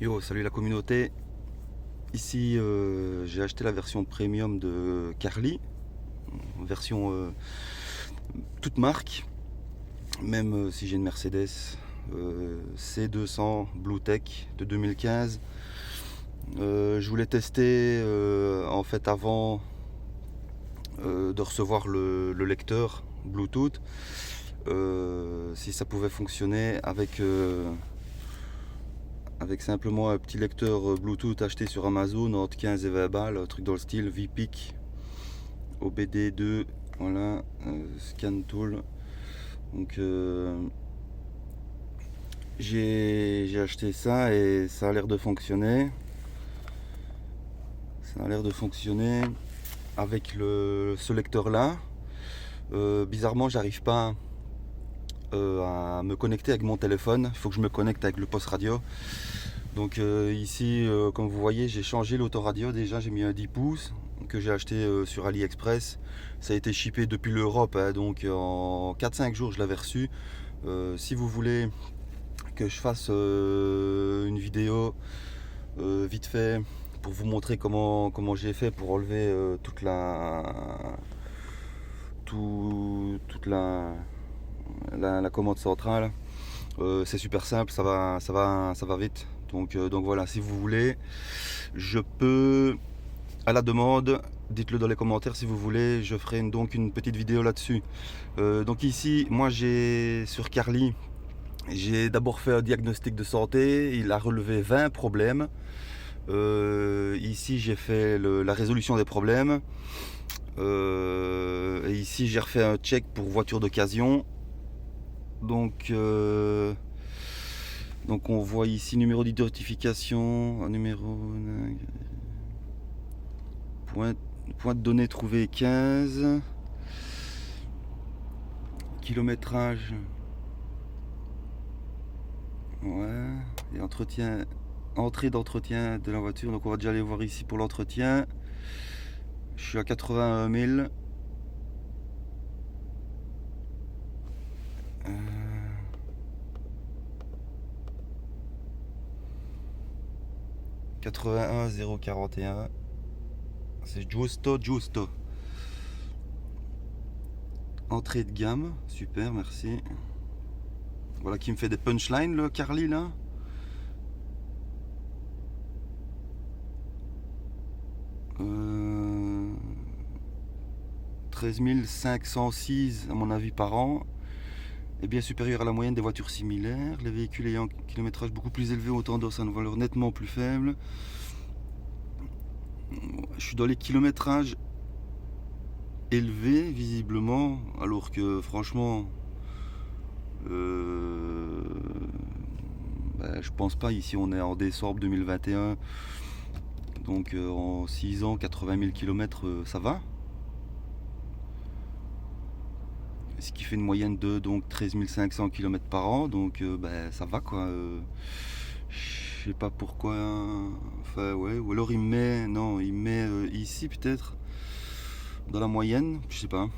Yo, salut la communauté. Ici, j'ai acheté la version premium de Carly, version toute marque, même si j'ai une Mercedes C200 Bluetech de 2015. Je voulais tester en fait avant de recevoir le lecteur Bluetooth, si ça pouvait fonctionner avec simplement un petit lecteur Bluetooth acheté sur Amazon entre 15 et 20 balles, un truc dans le style VPIC OBD2, voilà, Scan Tool. Donc j'ai acheté ça et ça a l'air de fonctionner. Ça a l'air de fonctionner avec ce lecteur là. Bizarrement, j'arrive pas à me connecter avec mon téléphone. Il faut que je me connecte avec le poste radio. Donc ici, comme vous voyez, j'ai changé l'autoradio. Déjà, j'ai mis un 10 pouces que j'ai acheté sur AliExpress. Ça a été shippé depuis l'Europe, hein, donc en 4-5 jours, je l'avais reçu. Si vous voulez que je fasse une vidéo vite fait pour vous montrer comment j'ai fait pour enlever toute la commande centrale, c'est super simple, ça va vite. Donc voilà, si vous voulez, je peux, à la demande, dites-le dans les commentaires si vous voulez, je ferai donc une petite vidéo là-dessus. Donc ici, moi j'ai sur Carly, j'ai d'abord fait un diagnostic de santé, il a relevé 20 problèmes. Ici j'ai fait la résolution des problèmes. Et ici j'ai refait un check pour voiture d'occasion. Donc on voit ici numéro d'identification, point de données trouvé 15, kilométrage, ouais, et entrée d'entretien de la voiture. Donc on va déjà aller voir ici pour l'entretien. Je suis à 81 000. 81 041. C'est Giusto. Entrée de gamme, super, merci. Voilà qui me fait des punchlines, le Carly là. Euh, 13 506 à mon avis par an, est bien supérieur à la moyenne des voitures similaires. Les véhicules ayant un kilométrage beaucoup plus élevé ont tendance à une valeur nettement plus faible. Je suis dans les kilométrages élevés visiblement, alors que franchement je pense pas. Ici on est en décembre 2021, donc en 6 ans 80 000 km, ça va. Ce qui fait une moyenne de donc 13 500 km par an, donc ça va quoi. Je sais pas pourquoi, enfin ouais, ou alors il met, non, il met ici peut-être dans la moyenne, je sais pas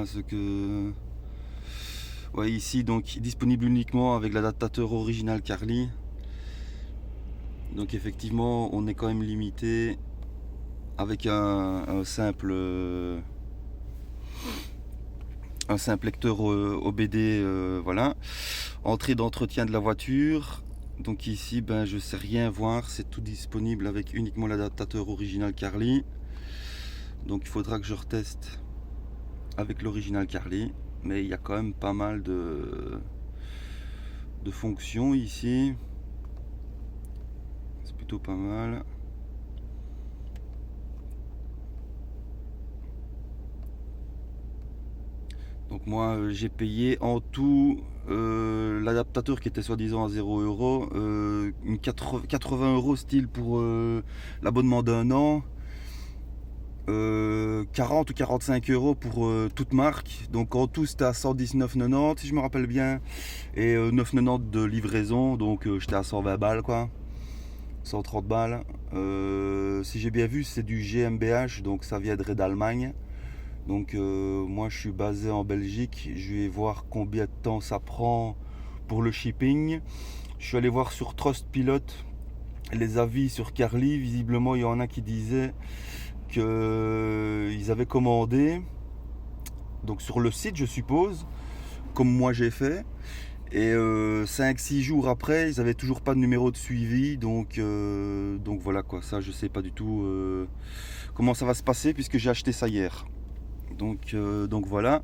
ce que. Ouais, ici donc disponible uniquement avec l'adaptateur original Carly. Donc effectivement on est quand même limité avec un simple lecteur OBD, voilà. Entrée d'entretien de la voiture. Donc ici je sais rien voir, c'est tout disponible avec uniquement l'adaptateur original Carly. Donc il faudra que je reteste avec l'original Carly, mais il y a quand même pas mal de fonctions ici. C'est plutôt pas mal. Donc moi j'ai payé en tout l'adaptateur qui était soi-disant à 0 €, 80 € style pour l'abonnement d'un an, 40 ou 45 € pour toute marque. Donc en tout c'était à 119,90 si je me rappelle bien, et 9,90 de livraison, donc j'étais à 120 balles quoi, 130 balles. Si j'ai bien vu, c'est du GmbH, donc ça viendrait d'Allemagne. Donc moi je suis basé en Belgique, je vais voir combien de temps ça prend pour le shipping. Je suis allé voir sur Trustpilot les avis sur Carly. Visiblement, il y en a qui disaient qu'ils avaient commandé, donc sur le site, je suppose, comme moi j'ai fait. Et 5-6 jours après, ils n'avaient toujours pas de numéro de suivi. Donc voilà quoi, ça je sais pas du tout comment ça va se passer puisque j'ai acheté ça hier. Donc voilà.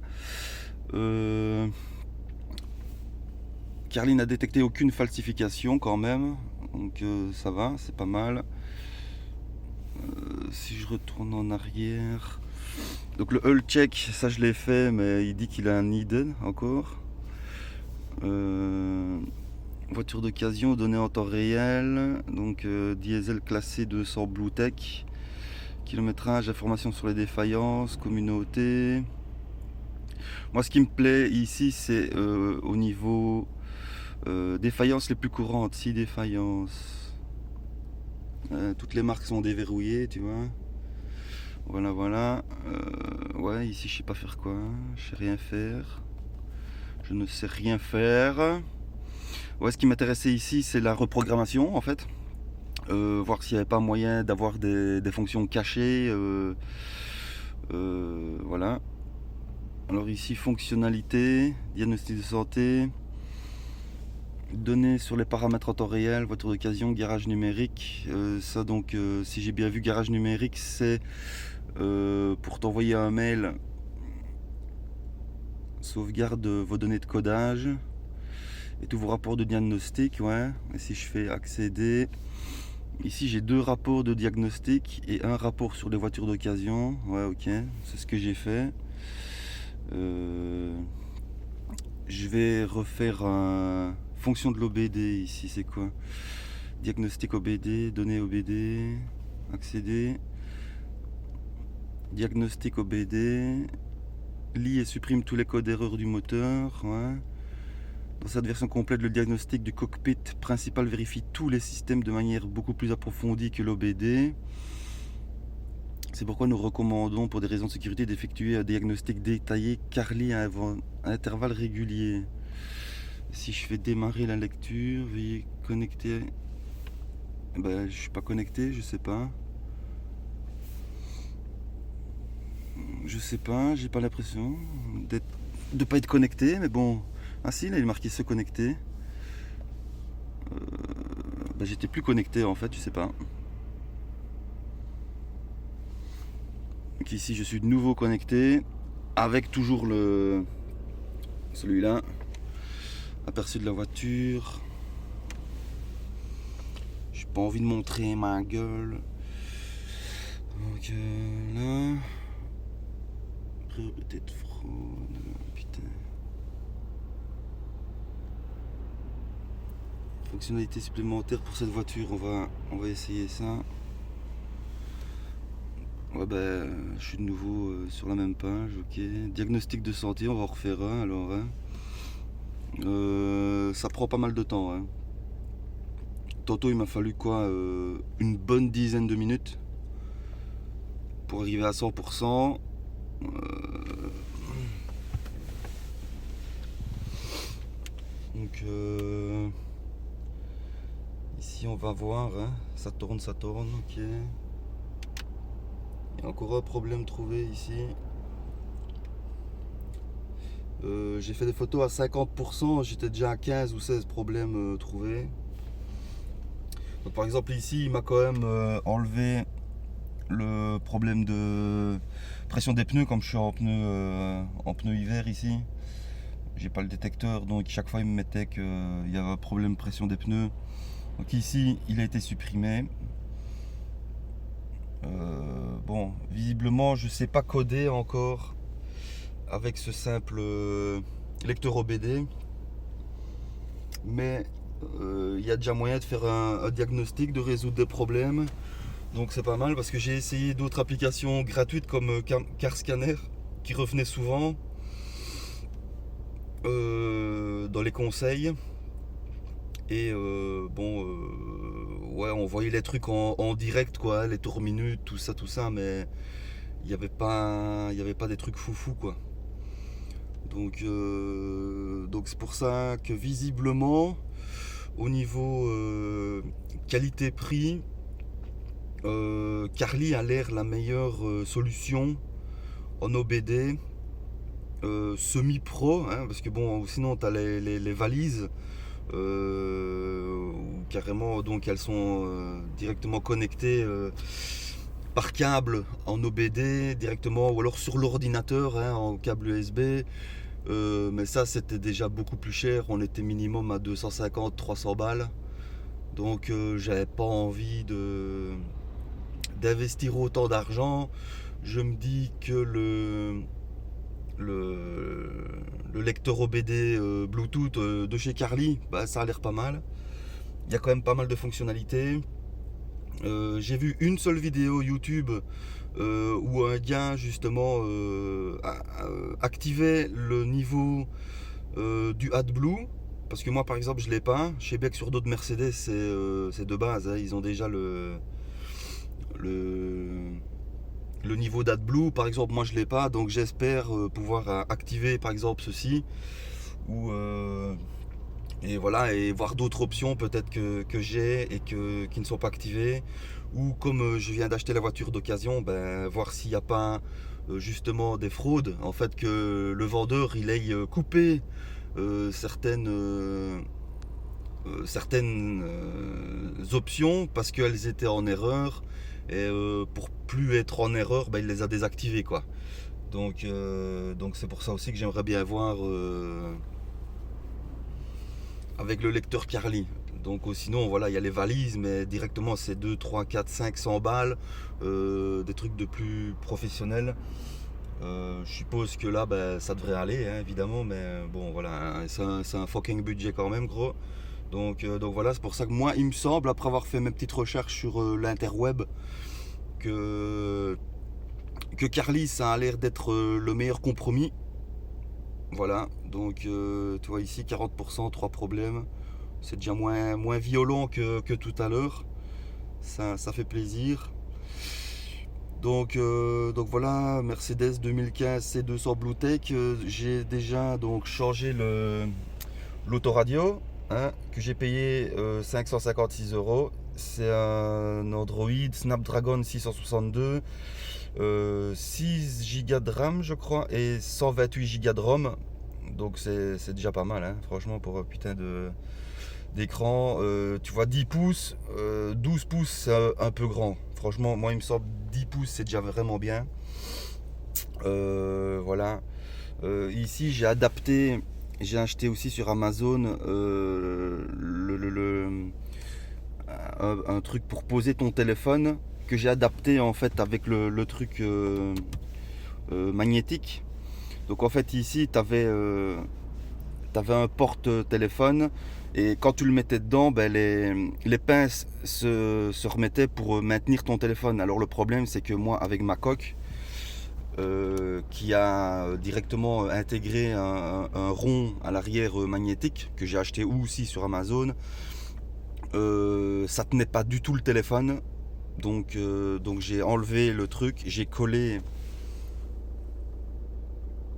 Carly n'a détecté aucune falsification quand même. Donc ça va, c'est pas mal. Si je retourne en arrière. Donc le hull check, ça je l'ai fait, mais il dit qu'il a un hidden encore. Voiture d'occasion, données en temps réel. Donc diesel classé 200 Bluetech. Kilométrage, information sur les défaillances, communauté. Moi ce qui me plaît ici c'est au niveau défaillances les plus courantes, 6 défaillances. Toutes les marques sont déverrouillées, tu vois. Voilà. Ouais, ici je sais pas faire quoi, je sais rien faire. Je ne sais rien faire. Ouais, ce qui m'intéressait ici c'est la reprogrammation en fait. Voir s'il n'y avait pas moyen d'avoir des fonctions cachées. Voilà. Alors ici fonctionnalité, diagnostic de santé. Données sur les paramètres en temps réel, voiture d'occasion, garage numérique. Ça donc, si j'ai bien vu, garage numérique, c'est pour t'envoyer un mail. Sauvegarde vos données de codage et tous vos rapports de diagnostic. Ouais. Et si je fais accéder, ici j'ai 2 rapports de diagnostic et un rapport sur les voitures d'occasion. Ouais, ok, c'est ce que j'ai fait. Je vais refaire un fonction de l'OBD ici, c'est quoi? Diagnostic OBD, données OBD, accéder, diagnostic OBD, lit et supprime tous les codes d'erreur du moteur. Ouais. Dans cette version complète, le diagnostic du cockpit principal vérifie tous les systèmes de manière beaucoup plus approfondie que l'OBD. C'est pourquoi nous recommandons, pour des raisons de sécurité, d'effectuer un diagnostic détaillé Carly à intervalles réguliers. Si je fais démarrer la lecture, veuillez connecter. Ben, je suis pas connecté, je sais pas. Je sais pas, j'ai pas l'impression de pas être connecté, mais bon. Ah si, là il est marqué se connecter. Ben, j'étais plus connecté en fait, je sais pas. Donc ici je suis de nouveau connecté avec toujours celui-là. Aperçu de la voiture. J'ai pas envie de montrer ma gueule. Donc là. Priorité de fraude. Putain. Fonctionnalité supplémentaire pour cette voiture. On va essayer ça. Ouais, ben je suis de nouveau sur la même page. Ok. Diagnostic de santé, on va en refaire un alors. Hein. Ça prend pas mal de temps. Hein. Tantôt il m'a fallu quoi, une bonne dizaine de minutes pour arriver à 100%. Donc ici on va voir, hein. Ça tourne, ok. Il y a encore un problème trouvé ici. J'ai fait des photos à 50%, j'étais déjà à 15 ou 16 problèmes trouvés. Donc, par exemple ici il m'a quand même enlevé le problème de pression des pneus, comme je suis en pneu hiver ici. J'ai pas le détecteur, donc chaque fois il me mettait qu'il y avait un problème de pression des pneus. Donc ici il a été supprimé. Bon, visiblement je sais pas coder encore avec ce simple lecteur OBD, mais il y a déjà moyen de faire un diagnostic, de résoudre des problèmes. Donc c'est pas mal parce que j'ai essayé d'autres applications gratuites comme Car Scanner qui revenaient souvent dans les conseils. Et ouais, on voyait les trucs en direct, quoi, les tours minutes, tout ça, mais il n'y avait pas des trucs foufou, quoi. Donc c'est pour ça que visiblement, au niveau qualité-prix, Carly a l'air la meilleure solution en OBD semi-pro, hein, parce que bon, sinon tu as les valises où carrément donc elles sont directement connectées par câble en OBD directement, ou alors sur l'ordinateur, hein, en câble USB. Mais ça c'était déjà beaucoup plus cher, on était minimum à 250-300 balles. Donc j'avais pas envie d'investir autant d'argent. Je me dis que le lecteur OBD Bluetooth de chez Carly, bah, ça a l'air pas mal. Il y a quand même pas mal de fonctionnalités. J'ai vu une seule vidéo YouTube où un gars justement activait le niveau du AdBlue. Parce que moi par exemple je l'ai pas. Je sais bien que sur d'autres Mercedes c'est de base, hein, ils ont déjà le niveau d'AdBlue. Par exemple moi je l'ai pas, donc j'espère pouvoir activer par exemple ceci. Ou et voilà, et voir d'autres options peut-être que j'ai et qui ne sont pas activées. Ou comme je viens d'acheter la voiture d'occasion, ben, voir s'il n'y a pas justement des fraudes. En fait que le vendeur il ait coupé certaines options parce qu'elles étaient en erreur. Et pour plus être en erreur, ben, il les a désactivées quoi. Donc c'est pour ça aussi que j'aimerais bien voir avec le lecteur Carly. Donc sinon voilà, il y a les valises, mais directement c'est 2, 3, 4, 500 balles, des trucs de plus professionnels. Je suppose que là ben, ça devrait aller, hein, évidemment, mais bon voilà, c'est un fucking budget quand même gros. Donc voilà, c'est pour ça que moi il me semble, après avoir fait mes petites recherches sur l'interweb, que Carly ça a l'air d'être le meilleur compromis. Voilà, donc tu vois ici 40%, 3 problèmes. C'est déjà moins violent que tout à l'heure. Ça fait plaisir. Donc voilà, Mercedes 2015 C200 Bluetech. J'ai déjà donc changé l'autoradio, hein, que j'ai payé 556 euros. C'est un Android Snapdragon 662, 6 Go de RAM je crois et 128 Go de ROM. Donc c'est déjà pas mal, hein, franchement, pour un putain d'écran. Tu vois 10 pouces, 12 pouces c'est un peu grand. Franchement, moi il me semble 10 pouces c'est déjà vraiment bien. Voilà. Ici j'ai adapté, j'ai acheté aussi sur Amazon un truc pour poser ton téléphone que j'ai adapté en fait avec le truc magnétique. Donc en fait ici tu avais un porte-téléphone et quand tu le mettais dedans, ben, les pinces se remettaient pour maintenir ton téléphone. Alors le problème c'est que moi avec ma coque qui a directement intégré un rond à l'arrière magnétique que j'ai acheté aussi sur Amazon, ça tenait pas du tout le téléphone. Donc j'ai enlevé le truc, j'ai collé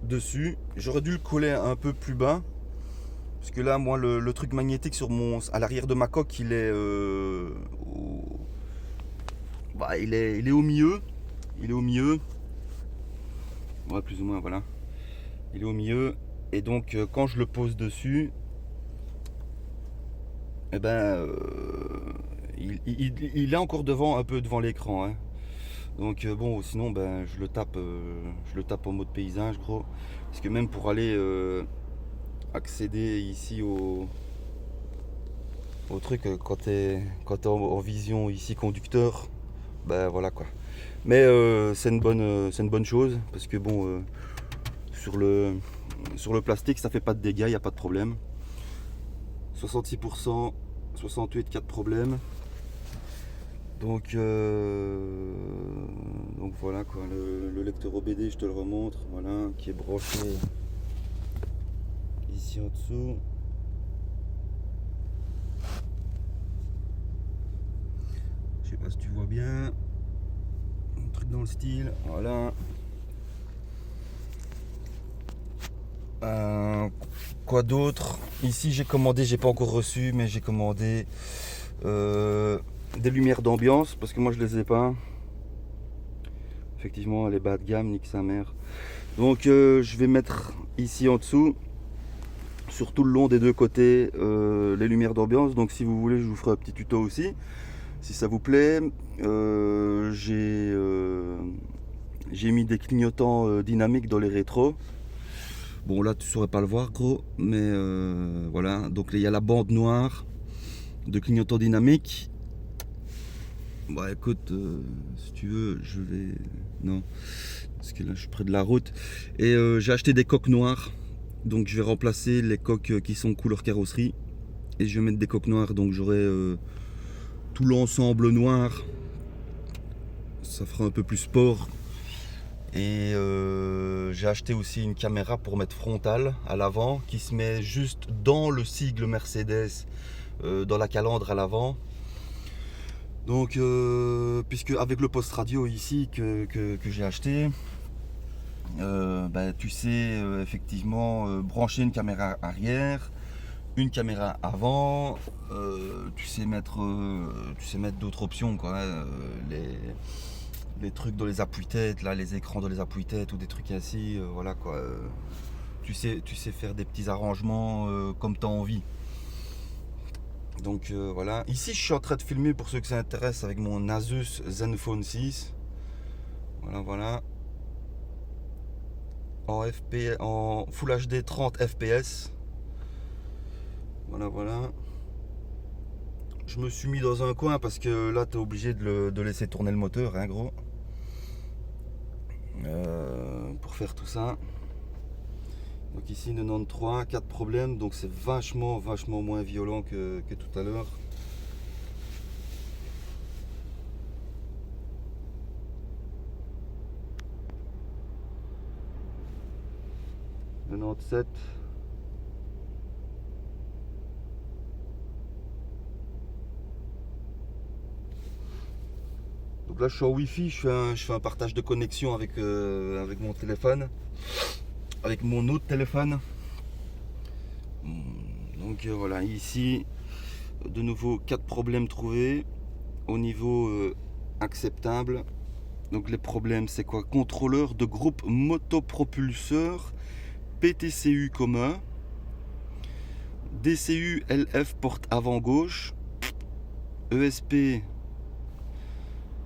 dessus. J'aurais dû le coller un peu plus bas. Parce que là, moi, le truc magnétique à l'arrière de ma coque, il est il est au milieu. Il est au milieu. Ouais, plus ou moins, voilà. Il est au milieu. Et donc, quand je le pose dessus, eh ben, il est encore devant, un peu devant l'écran, hein. Donc bon, sinon, ben, je le tape en mode paysage, gros. Parce que même pour aller accéder ici au truc quand t'es en vision ici conducteur, ben voilà quoi. Mais c'est une bonne chose parce que bon, sur le plastique ça fait pas de dégâts, il n'y a pas de problème. 66%, 68, 4 problèmes. Donc voilà quoi, le lecteur OBD je te le remontre, voilà, qui est branché ici en dessous. Je sais pas si tu vois bien, un truc dans le style, voilà. Quoi d'autre? Ici j'ai commandé, j'ai pas encore reçu, mais j'ai commandé des lumières d'ambiance parce que moi je les ai pas. Effectivement, elle est bas de gamme, nique sa mère. Donc je vais mettre ici en dessous, sur tout le long des deux côtés, les lumières d'ambiance. Donc si vous voulez, je vous ferai un petit tuto aussi, si ça vous plaît. J'ai mis des clignotants dynamiques dans les rétros. Bon là tu saurais pas le voir gros, mais voilà. Donc il y a la bande noire de clignotants dynamiques. Bah écoute, si tu veux, je vais... Non, parce que là je suis près de la route. Et j'ai acheté des coques noires. Donc je vais remplacer les coques qui sont couleur carrosserie. Et je vais mettre des coques noires, donc j'aurai tout l'ensemble noir. Ça fera un peu plus sport. Et j'ai acheté aussi une caméra pour mettre frontale à l'avant, qui se met juste dans le sigle Mercedes, dans la calandre à l'avant. Donc puisque avec le poste radio ici que j'ai acheté, bah, tu sais effectivement brancher une caméra arrière, une caméra avant, tu sais mettre d'autres options quoi, les trucs dans les appuis-têtes, là, les écrans dans les appuis-têtes ou des trucs ainsi, voilà quoi. Tu sais faire des petits arrangements comme tu as envie. Donc voilà. Ici, je suis en train de filmer pour ceux que ça intéresse avec mon Asus Zenfone 6. Voilà, voilà. En Full HD 30 fps. Voilà, voilà. Je me suis mis dans un coin parce que là, tu es obligé de laisser tourner le moteur, hein, gros. Pour faire tout ça. Donc ici 93, 4 problèmes, donc c'est vachement moins violent que tout à l'heure. « 97 ». Donc là je suis en Wi-Fi, je fais un partage de connexion avec mon téléphone, avec mon autre téléphone. Donc voilà, ici de nouveau 4 problèmes trouvés au niveau acceptable. Donc les problèmes c'est quoi? Contrôleur de groupe motopropulseur PTCU commun, DCU LF porte avant gauche, ESP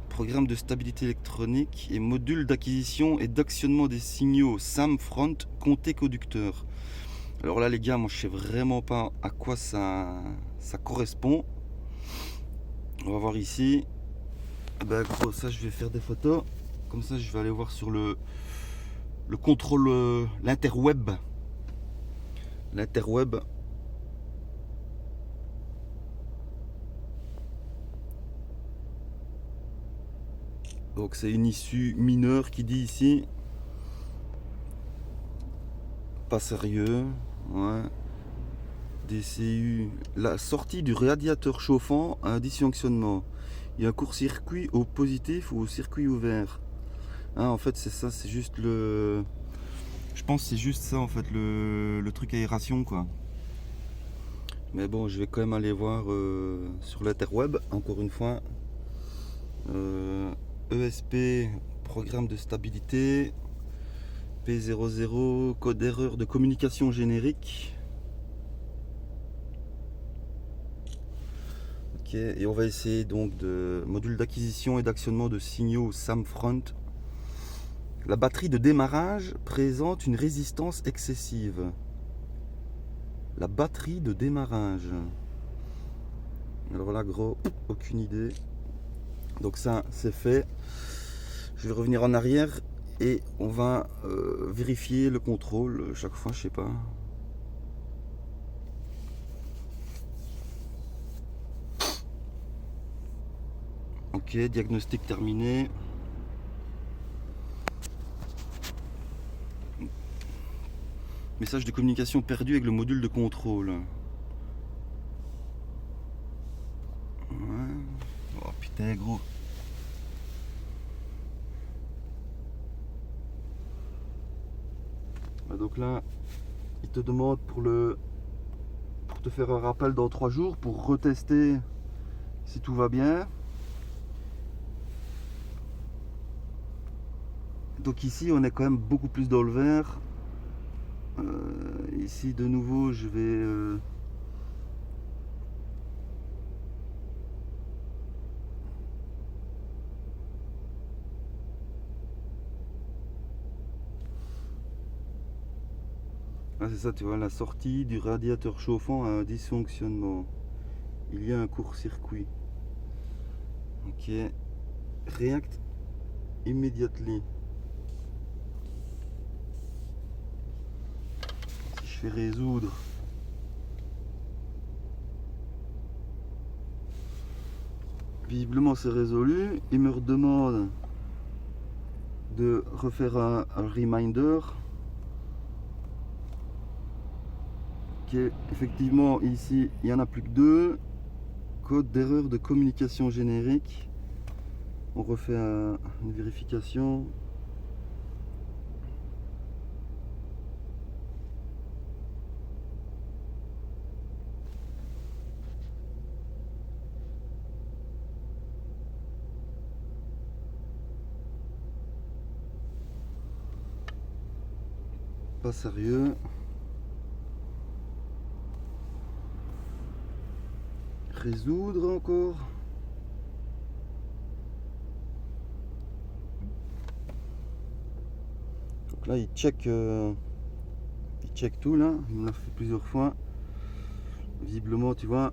programme de stabilité électronique et module d'acquisition et d'actionnement des signaux SAM-Front compté conducteur. Alors là les gars, moi je sais vraiment pas à quoi ça correspond. On va voir ici. Ben gros, ça je vais faire des photos. Comme ça je vais aller voir sur le contrôle, l'interweb. L'interweb. Donc c'est une issue mineure qui dit ici. Pas sérieux. Ouais. DCU. La sortie du radiateur chauffant à un dysfonctionnement. Il y a un court-circuit au positif ou au circuit ouvert. Ah, en fait c'est ça, c'est juste le... Je pense que c'est juste ça en fait, le truc aération quoi. Mais bon, je vais quand même aller voir sur l'interweb, encore une fois. ESP, programme de stabilité. P00, code d'erreur de communication générique. Ok, et on va essayer donc de module d'acquisition et d'actionnement de signaux SAM-Front. La batterie de démarrage présente une résistance excessive. La batterie de démarrage. Alors là, gros, aucune idée. Donc ça, c'est fait. Je vais revenir en arrière et on va vérifier le contrôle chaque fois, je sais pas. Ok, diagnostic terminé. Message de communication perdu avec le module de contrôle. Ouais. Oh putain gros. Donc là, il te demande pour te faire un rappel dans 3 jours pour retester si tout va bien. Donc ici on est quand même beaucoup plus dans le vert. Ici de nouveau je vais ah, c'est ça, tu vois, la sortie du radiateur chauffant a un dysfonctionnement. Il y a un court-circuit. Ok. React immediately. Si je fais résoudre. Visiblement c'est résolu. Il me redemande de refaire un reminder. Ok, effectivement ici il n'y en a plus que 2. Code d'erreur de communication générique. On refait une vérification. Pas sérieux. Résoudre encore. Donc là il check tout là, il me l'a fait plusieurs fois. Visiblement tu vois,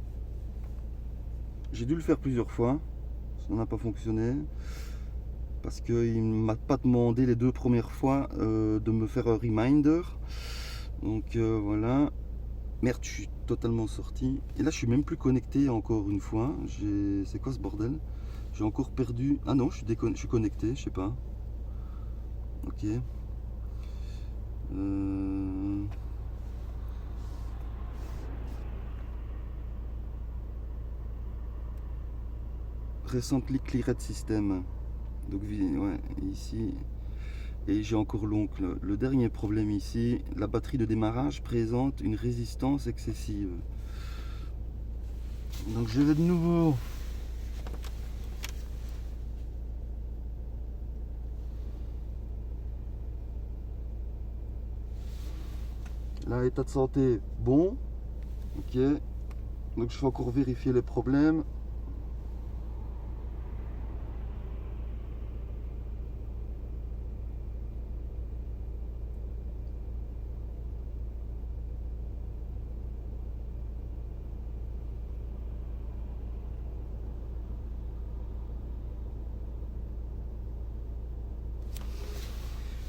j'ai dû le faire plusieurs fois, ça n'a pas fonctionné. Parce qu'il ne m'a pas demandé les 2 premières fois de me faire un reminder. Donc voilà. Merde, je suis totalement sorti. Et là je suis même plus connecté encore une fois. C'est quoi ce bordel? J'ai encore perdu. Ah non, je suis connecté, je sais pas. Ok. Recently cleared system. Donc ouais, ici. Et j'ai encore l'oncle. Le dernier problème ici, la batterie de démarrage présente une résistance excessive. Donc je vais de nouveau là, état de santé bon. Ok. Donc je vais encore vérifier les problèmes.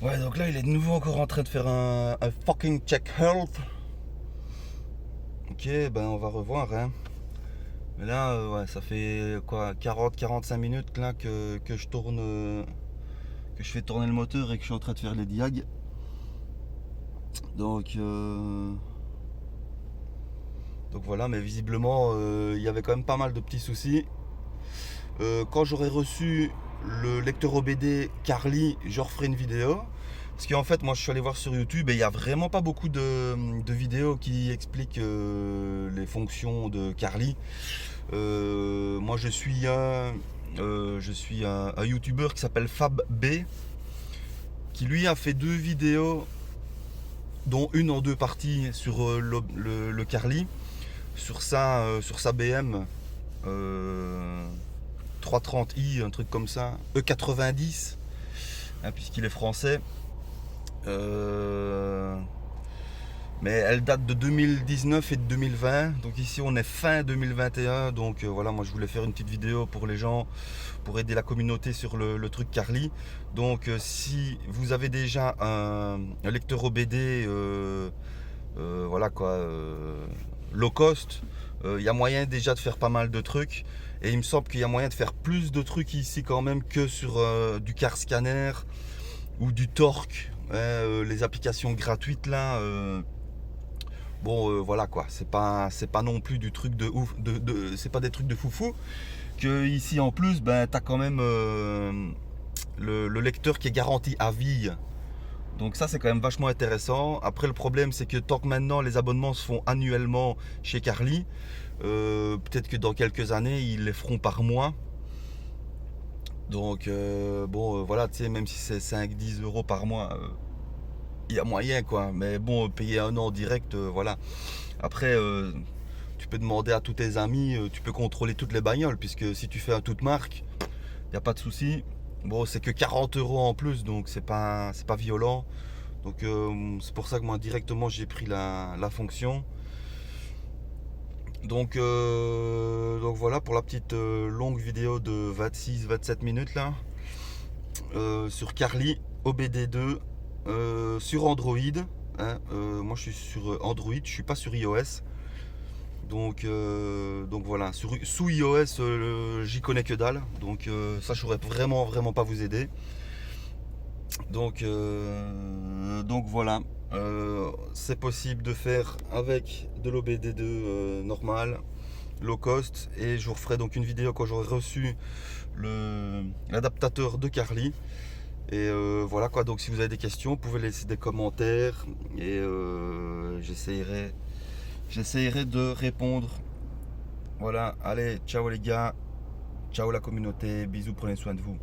Ouais, donc là il est de nouveau encore en train de faire un fucking check health. Ok, ben on va revoir hein. Mais là ouais, ça fait quoi 40-45 minutes là que je tourne que je fais tourner le moteur et que je suis en train de faire les diags. Donc voilà, mais visiblement il y avait quand même pas mal de petits soucis. Quand j'aurai reçu le lecteur OBD Carly, je referai une vidéo. Parce qu'en fait, moi je suis allé voir sur YouTube et il n'y a vraiment pas beaucoup de vidéos qui expliquent les fonctions de Carly. Moi je suis un YouTuber qui s'appelle FabB, qui lui a fait 2 vidéos, dont une en 2 parties sur le Carly, sur sa BM 330i, un truc comme ça, E90, hein, puisqu'il est français. Mais elle date de 2019 et de 2020, donc ici on est fin 2021, donc voilà, moi je voulais faire une petite vidéo pour les gens, pour aider la communauté sur le truc Carly. Donc si vous avez déjà un lecteur OBD voilà quoi, low cost, il y a moyen déjà de faire pas mal de trucs, et il me semble qu'il y a moyen de faire plus de trucs ici quand même que sur du car scanner ou du torque, hein, les applications gratuites là. Bon voilà quoi, c'est pas non plus du truc de ouf, c'est pas des trucs de foufou. Que ici en plus, ben t'as quand même le lecteur qui est garanti à vie Donc ça c'est quand même vachement intéressant. Après le problème c'est que tant que maintenant les abonnements se font annuellement chez Carly, peut-être que dans quelques années ils les feront par mois. Donc bon voilà, tu sais, même si c'est 5-10 € par mois, il y a moyen quoi. Mais bon, payer un an direct, voilà. Après, tu peux demander à tous tes amis, tu peux contrôler toutes les bagnoles, puisque si tu fais un toute marque, il n'y a pas de souci. Bon, c'est que 40 € en plus, donc c'est pas violent. Donc c'est pour ça que moi directement j'ai pris la fonction. Donc voilà pour la petite longue vidéo de 26-27 minutes là. Sur Carly OBD2 sur Android. Hein, moi je suis sur Android, je suis pas sur iOS. Donc voilà, sous iOS j'y connais que dalle. Donc ça je pourrais vraiment pas vous aider. Donc voilà, c'est possible de faire avec de l'OBD2 normal, low cost, et je vous referai donc une vidéo quand j'aurai reçu l'adaptateur de Carly. Et voilà quoi, donc si vous avez des questions, vous pouvez laisser des commentaires et j'essayerai de répondre. Voilà, allez, ciao les gars, ciao la communauté, bisous, prenez soin de vous.